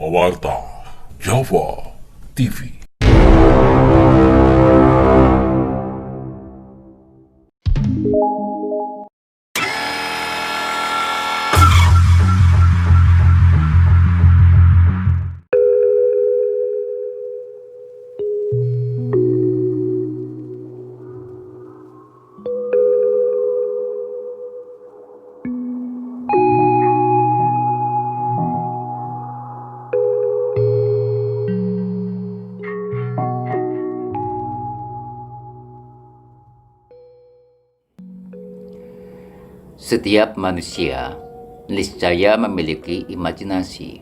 Jawa Warta, Jawa TV. Setiap manusia niscaya memiliki imajinasi.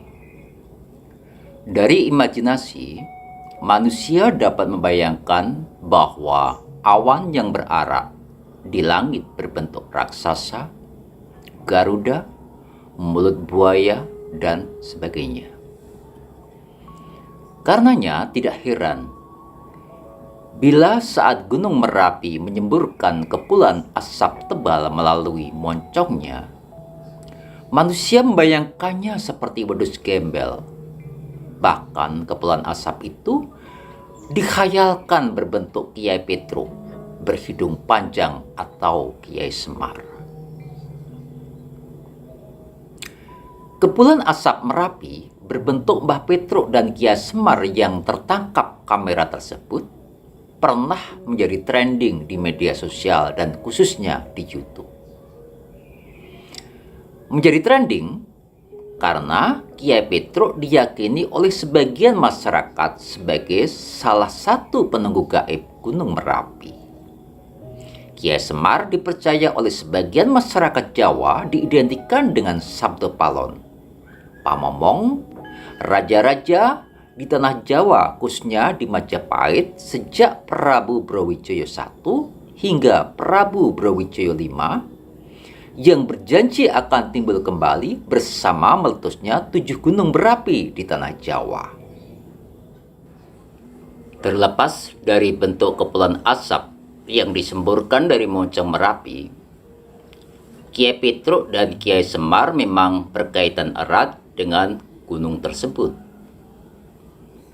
Dari imajinasi, manusia dapat membayangkan bahwa awan yang berarak di langit berbentuk raksasa, garuda, mulut buaya, dan sebagainya. Karenanya tidak heran bila saat Gunung Merapi menyemburkan kepulan asap tebal melalui moncongnya, manusia membayangkannya seperti wedus gembel. Bahkan kepulan asap itu dikhayalkan berbentuk Kiai Petruk berhidung panjang atau Kiai Semar. Kepulan asap Merapi berbentuk Mbah Petruk dan Kiai Semar yang tertangkap kamera tersebut pernah menjadi trending di media sosial dan khususnya di YouTube. Menjadi trending karena Kiai Petruk diyakini oleh sebagian masyarakat sebagai salah satu penunggu gaib Gunung Merapi. Kiai Semar dipercaya oleh sebagian masyarakat Jawa diidentikan dengan Sabdo Palon, Pamomong, raja-raja di tanah Jawa, khususnya di Majapahit sejak Prabu Brawijaya I hingga Prabu Brawijaya V yang berjanji akan timbul kembali bersama meletusnya 7 gunung berapi di tanah Jawa. Terlepas dari bentuk kepulan asap yang disemburkan dari moncong Merapi, Kiai Petruk dan Kiai Semar memang berkaitan erat dengan gunung tersebut.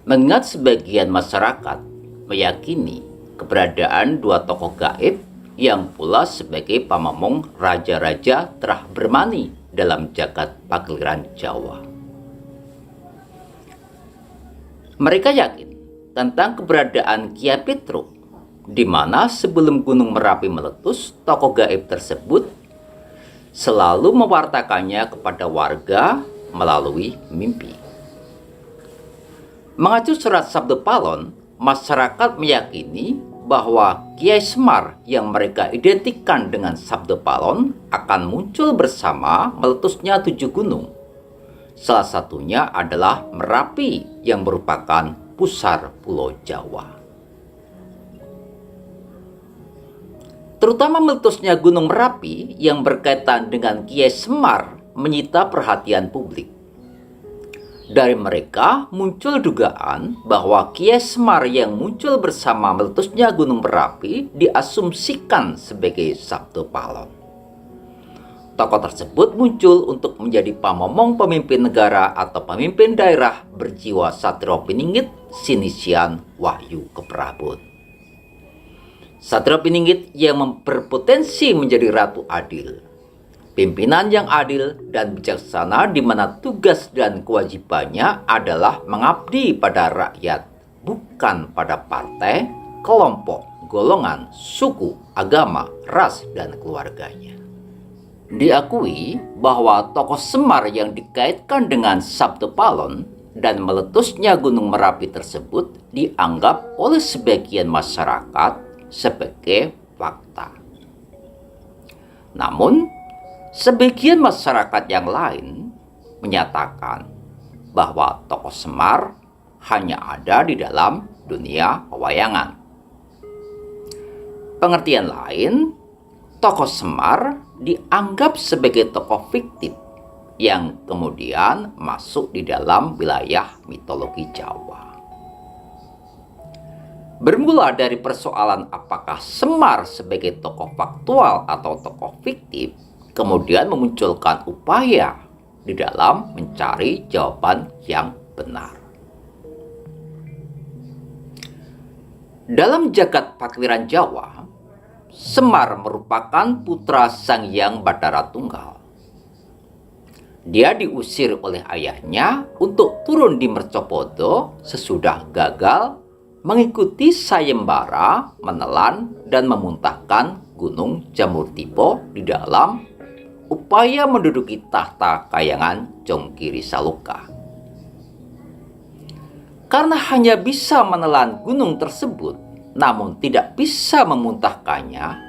Mengingat sebagian masyarakat meyakini keberadaan dua tokoh gaib yang pula sebagai pamomong raja-raja telah bermani dalam jagat pagliran Jawa. Mereka yakin tentang keberadaan Kiai Petruk, di mana sebelum Gunung Merapi meletus, tokoh gaib tersebut selalu mewartakannya kepada warga melalui mimpi. Mengacu surat Sabdo Palon, masyarakat meyakini bahwa Kiai Semar yang mereka identikan dengan Sabdo Palon akan muncul bersama meletusnya 7 gunung. Salah satunya adalah Merapi yang merupakan pusar Pulau Jawa. Terutama meletusnya Gunung Merapi yang berkaitan dengan Kiai Semar menyita perhatian publik. Dari mereka muncul dugaan bahwa Kiai Semar yang muncul bersama meletusnya Gunung Merapi diasumsikan sebagai Sabdo Palon. Tokoh tersebut muncul untuk menjadi pamomong pemimpin negara atau pemimpin daerah berjiwa Satrio Piningit Sinisian Wahyu Keprabun. Satrio Piningit yang berpotensi menjadi Ratu Adil, pimpinan yang adil dan bijaksana di mana tugas dan kewajibannya adalah mengabdi pada rakyat, bukan pada partai, kelompok, golongan, suku, agama, ras, dan keluarganya. Diakui bahwa tokoh Semar yang dikaitkan dengan Sabdo Palon dan meletusnya Gunung Merapi tersebut dianggap oleh sebagian masyarakat sebagai fakta. Namun, sebagian masyarakat yang lain menyatakan bahwa tokoh Semar hanya ada di dalam dunia pewayangan. Pengertian lain, tokoh Semar dianggap sebagai tokoh fiktif yang kemudian masuk di dalam wilayah mitologi Jawa. Bermula dari persoalan apakah Semar sebagai tokoh faktual atau tokoh fiktif, kemudian memunculkan upaya di dalam mencari jawaban yang benar. Dalam jagat pakliran Jawa, Semar merupakan putra Sang Hyang Bathara Tunggal. Dia diusir oleh ayahnya untuk turun di Mercopodo sesudah gagal mengikuti sayembara menelan dan memuntahkan Gunung Jamurtipo di dalam upaya menduduki tahta Kayangan Jongkiri Saloka. Karena hanya bisa menelan gunung tersebut namun tidak bisa memuntahkannya,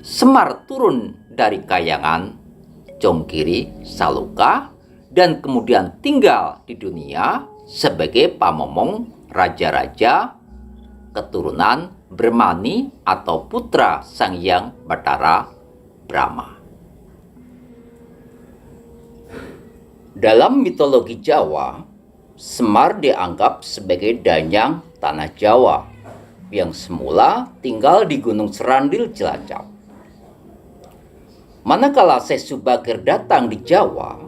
Semar turun dari Kayangan Jongkiri Saloka dan kemudian tinggal di dunia sebagai pamomong raja-raja keturunan Brahmani atau putra Sang Hyang Bathara Brahma. Dalam mitologi Jawa, Semar dianggap sebagai danyang tanah Jawa yang semula tinggal di Gunung Serandil Cilacap. Manakala Syekh Subakir datang di Jawa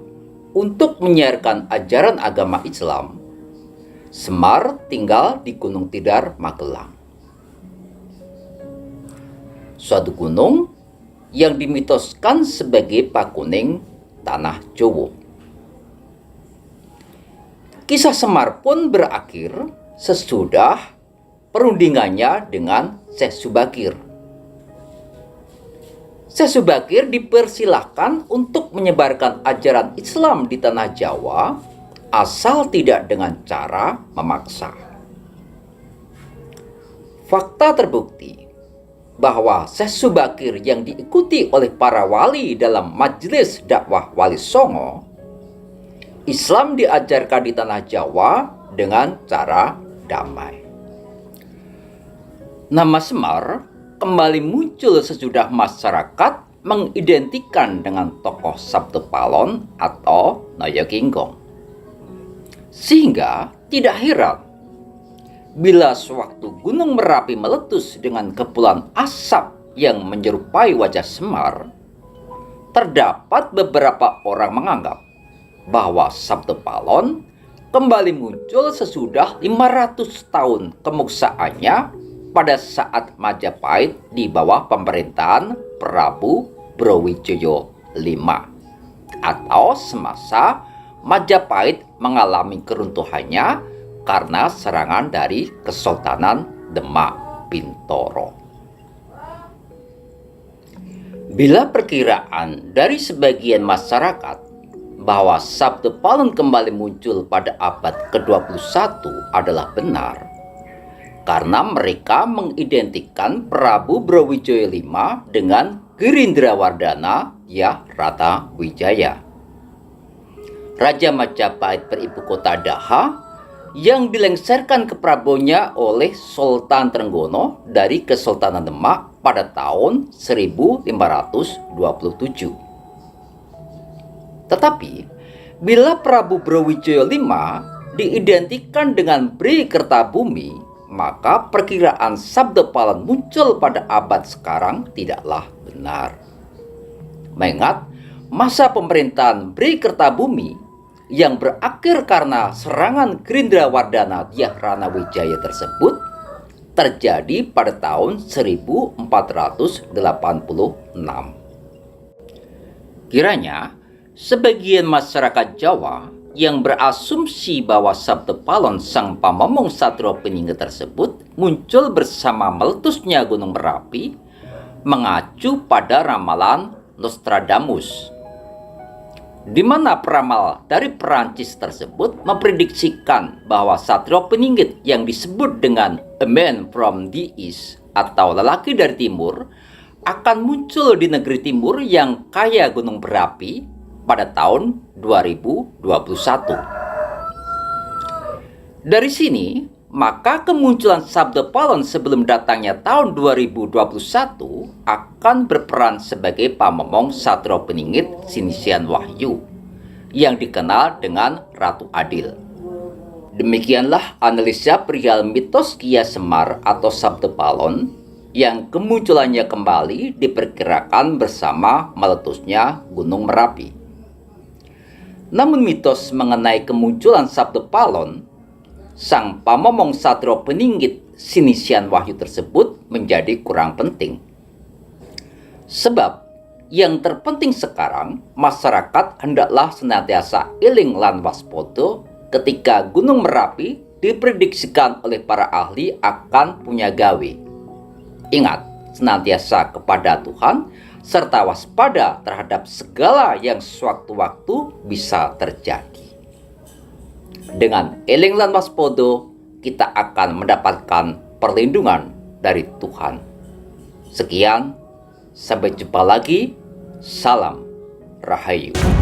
untuk menyiarkan ajaran agama Islam, Semar tinggal di Gunung Tidar, Magelang. Suatu gunung yang dimitoskan sebagai Pakuning Tanah Jowo. Kisah Semar pun berakhir sesudah perundingannya dengan Syekh Subakir. Syekh Subakir dipersilahkan untuk menyebarkan ajaran Islam di tanah Jawa, asal tidak dengan cara memaksa. Fakta terbukti bahwa Syekh Subakir yang diikuti oleh para wali dalam majelis dakwah Wali Songo, Islam diajarkan di tanah Jawa dengan cara damai. Nama Semar kembali muncul sesudah masyarakat mengidentikan dengan tokoh Sabtu Palon atau Nayaginggong. Sehingga tidak heran bila sewaktu Gunung Merapi meletus dengan kepulan asap yang menyerupai wajah Semar, terdapat beberapa orang menganggap bahwa Sabtu Palon kembali muncul sesudah 500 tahun kemuksaannya pada saat Majapahit di bawah pemerintahan Prabu Brawijaya V atau semasa Majapahit mengalami keruntuhannya karena serangan dari Kesultanan Demak Bintoro. Bila perkiraan dari sebagian masyarakat bahwa Sabtu Palon kembali muncul pada abad ke-21 adalah benar, karena mereka mengidentikan Prabu Brawijaya V dengan Girindrawardhana Rata Wijaya, Raja Majapahit beribu kota Daha yang dilengsarkan ke Prabonya oleh Sultan Trenggono dari Kesultanan Demak pada tahun 1527. Tetapi bila Prabu Brawijaya V diidentikan dengan Bri Kertabumi, maka perkiraan Sabtu Palon muncul pada abad sekarang tidaklah benar. Mengingat masa pemerintahan Bri Kertabumi yang berakhir karena serangan Girindrawardhana Rana Wijaya tersebut terjadi pada tahun 1486. Kiranya sebagian masyarakat Jawa yang berasumsi bahwa Sabtu Palon sang pamomong Satrio Peninggi tersebut muncul bersama meletusnya Gunung Merapi mengacu pada ramalan Nostradamus, di mana peramal dari Perancis tersebut memprediksikan bahwa Satrio Peninggi yang disebut dengan A Man from the East atau lelaki dari timur akan muncul di negeri timur yang kaya gunung berapi pada tahun 2021. Dari sini, maka kemunculan Sabtu Palon sebelum datangnya tahun 2021 akan berperan sebagai pamomong Satrio Peningit Sinisian Wahyu yang dikenal dengan Ratu Adil. Demikianlah analisa perihal mitos Kia Semar atau Sabtu Palon yang kemunculannya kembali diperkirakan bersama meletusnya Gunung Merapi. Namun mitos mengenai kemunculan Sabdo Palon, sang pamomong satrio peninggit sinisian wahyu tersebut menjadi kurang penting. Sebab yang terpenting sekarang, masyarakat hendaklah senantiasa eling lan waspada ketika Gunung Merapi diprediksikan oleh para ahli akan punya gawe. Ingat, senantiasa kepada Tuhan, serta waspada terhadap segala yang sewaktu-waktu bisa terjadi. Dengan eling lan waspada, kita akan mendapatkan perlindungan dari Tuhan. Sekian, sampai jumpa lagi. Salam Rahayu.